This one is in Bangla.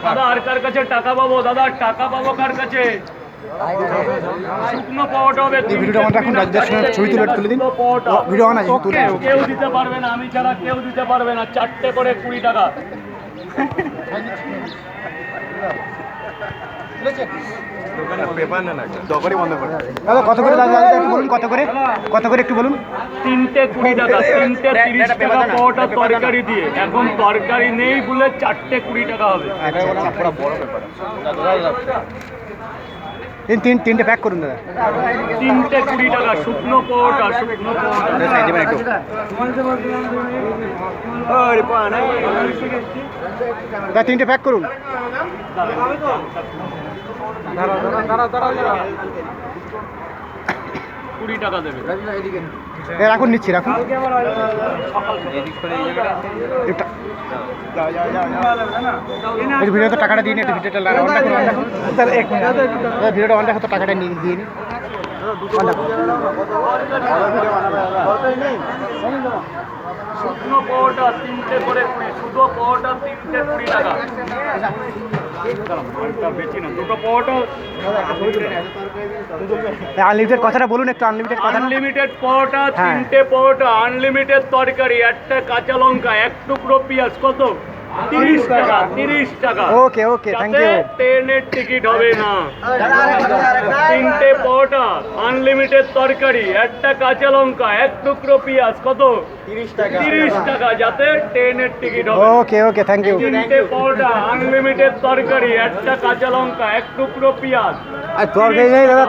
দাদা আর কার কাছে টাকা পাবো? দাদা টাকা পাবো কার কাছে? শুকনো পাওয়াটা হবে। ভিডিওটা আমাদের এখন রাজদর্শনের ছবি তুলে দিন। ভিডিও অন আছে, কেউ দিতে পারবে না, আমি ছাড়া কেউ দিতে পারবে না। 4টে করে 20 টাকা। কত করে বলুন, কত করে একটু বলুন। 3টে 20 টাকা, 3টে 30 টাকা পাওয়াটা তরকারি দিয়ে। এখন তরকারি নেই বলে 4টে 20 টাকা হবে। তিনটে প্যাক করুন দাদা। 3টে 20 টাকা শুকনো পাওয়াটা, শুকনো পাওয়াটা। দাদা 3টে প্যাক করুন। 20 টাকা দেবে। রাখুন, নিচ্ছি, রাখুন। ভিডিওতে টাকাটা দিয়ে নিন, ভিডিওটা ভিডিওটা অন রাখো, তো টাকাটা নিয়ে দিয়ে নিন। শুকনো পাওয়াটা 3টে করে 20, শুধু পাওয়াটা 3টে 20 টাকা। দুটো পাওয়াটা আনলিমিটেড কথাটা বলুন একটু। আনলিমিটেড পাওয়াটা, 3টে পাওয়াটা, আনলিমিটেড তরকারি, 1টা কাঁচা লঙ্কা, 1 টুকরো পেঁয়াজ। কত? 30 টাকা। 30 টাকা। ওকে, থ্যাংক ইউ। ট্রেনের টিকিট হবে না। 3টে পাওয়াটা, আনলিমিটেড তরকারি, 1টা কাঁচা লঙ্কা, 1 টুকরো পেঁয়াজ। কত? 30 টাকা, যাতে ট্রেনের টিকিট হবে। ওকে, থ্যাংক ইউ। 3টে পাওয়াটা, আনলিমিটেড তরকারি, 1টা কাঁচা লঙ্কা, 1 টুকরো পেঁয়াজ। তরকারি নেই দাদা।